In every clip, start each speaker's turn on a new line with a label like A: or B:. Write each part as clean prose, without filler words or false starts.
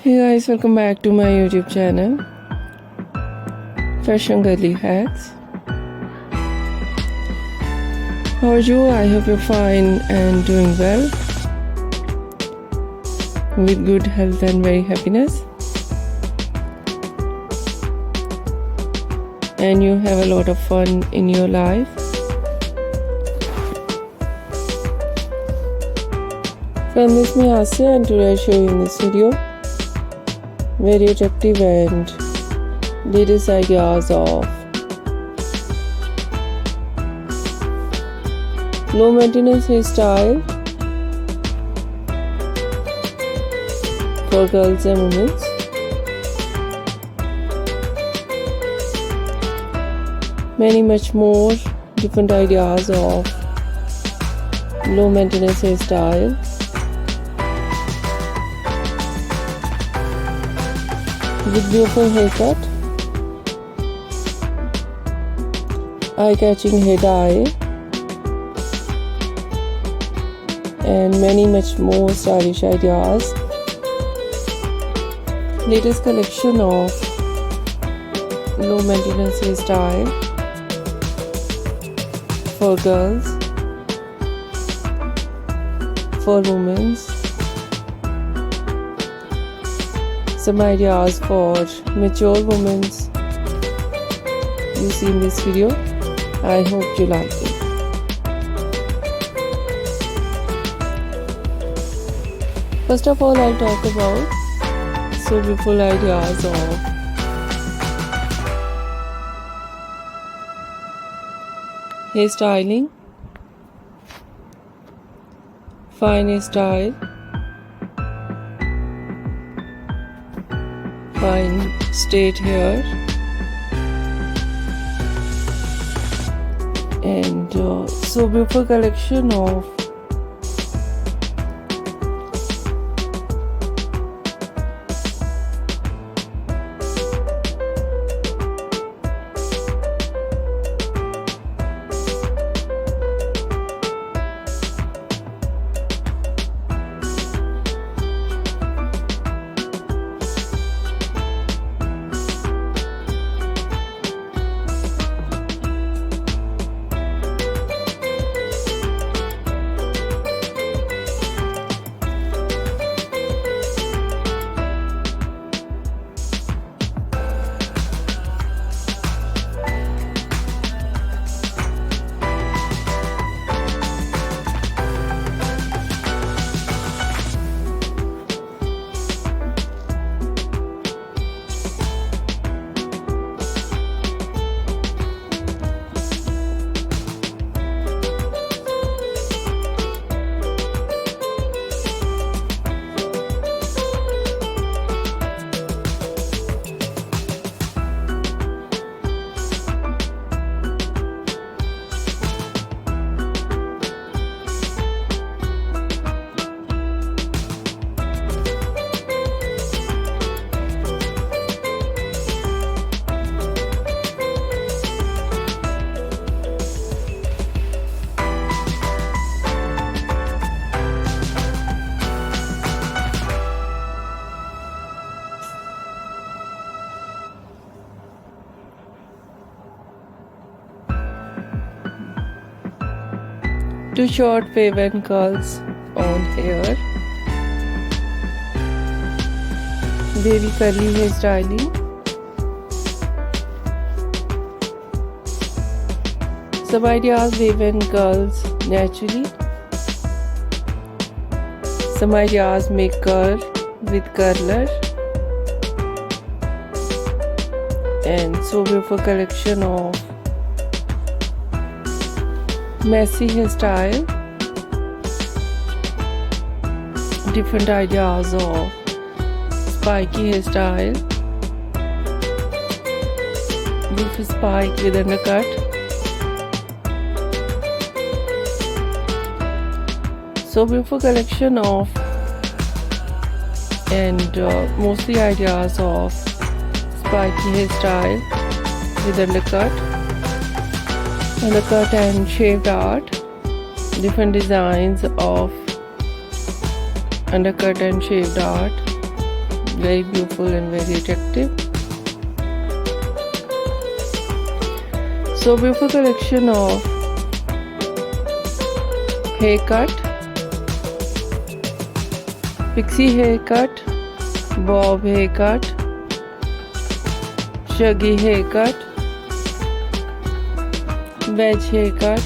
A: Hey guys, welcome back to my YouTube channel, Fashion Girly Hacks. How are you? I hope you're fine and doing well, with good health and very happiness, and you have a lot of fun in your life. Trendiest Mesmerizing, and today I show you in this video very attractive and latest ideas of low maintenance hairstyle for girls and women. Many much more different ideas of low maintenance hairstyle. With beautiful haircut, eye-catching hair dye, and many much more stylish ideas. Latest collection of low maintenance hairstyle for girls, for women. Some ideas for mature women you see in this video. I hope you like it. First of all, I'll talk about so beautiful ideas of hairstyling, fine hairstyle, fine straight hair, and so beautiful collection of two short wave and curls on hair, very curly hair styling, some ideas wave and curls naturally, some ideas make curl with curler, and so beautiful collection of messy hairstyle, different ideas of spiky hairstyle, with a spike with undercut, so beautiful collection of and mostly ideas of spiky hairstyle with undercut and shaved art, different designs of undercut and shaved art, very beautiful and very attractive. So beautiful collection of haircut, pixie haircut, bob haircut, shaggy haircut, wedge haircut,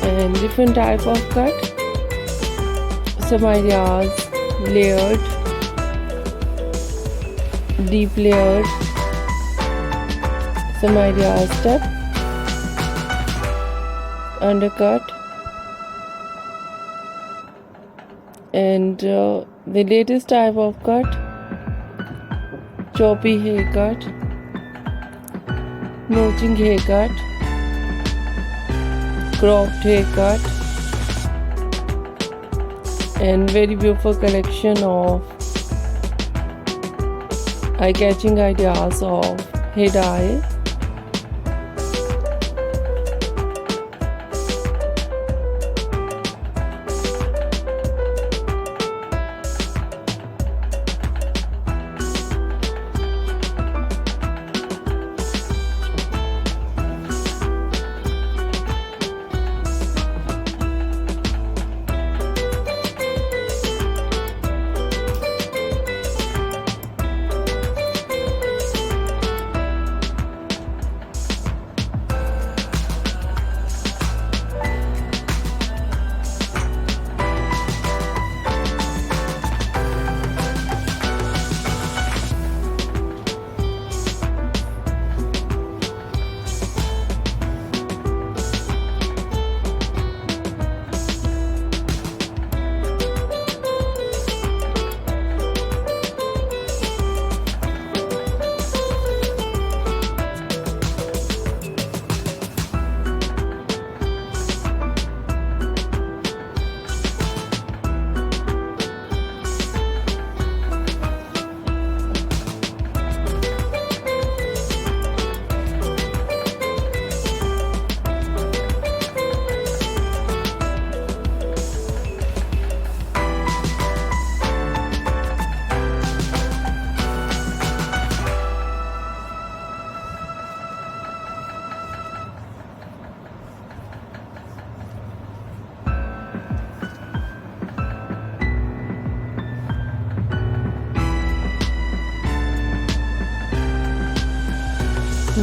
A: and different type of cut. Some ideas: layered, deep layered. Some ideas: step, undercut, and the latest type of cut: choppy haircut, notching haircut, cropped haircut, and very beautiful collection of eye-catching ideas of hair dye.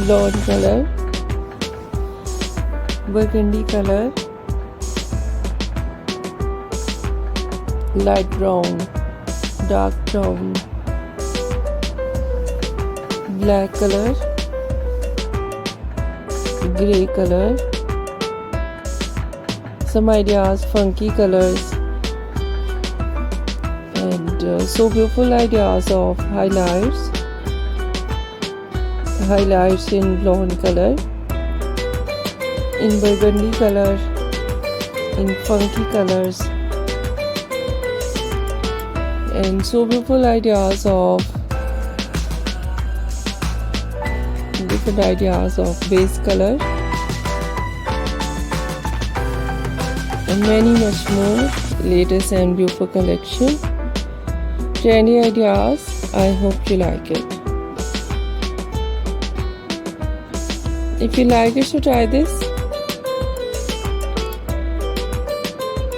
A: Blonde color, burgundy color, light brown, dark brown, black color, grey color. Some ideas: funky colors, and so beautiful ideas of highlights in blonde color, in burgundy color, in funky colors, and so beautiful ideas of different ideas of base color, and many much more latest and beautiful collection, trendy ideas. I hope you like it. If you like it, so try this,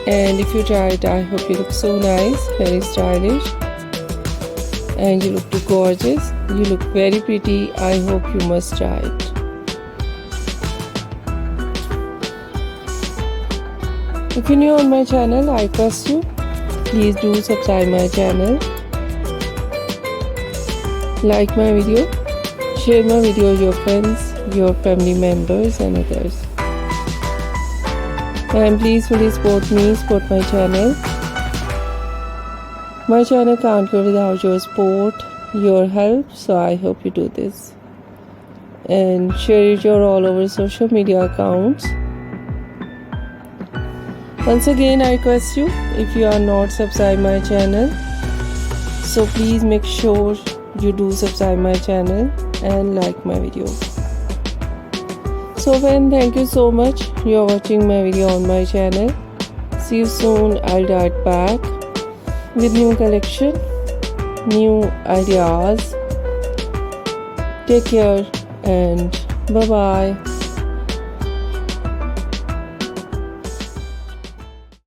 A: and if you try it, I hope you look so nice, very stylish, and you look too gorgeous. You look very pretty. I hope you must try it. If you're new on my channel, I request you, please do subscribe my channel, like my video, share my video with your friends, your family members and others, and please fully support me, support my channel. My channel can't go without your support, your help, so I hope you do this and share it your all over social media accounts. Once again, I request you, if you are not subscribed my channel, so please make sure you do subscribe my channel and like my video. So friend, thank you so much. You are watching my video on my channel. See you soon. I'll be right back with new collection, new ideas. Take care and bye bye.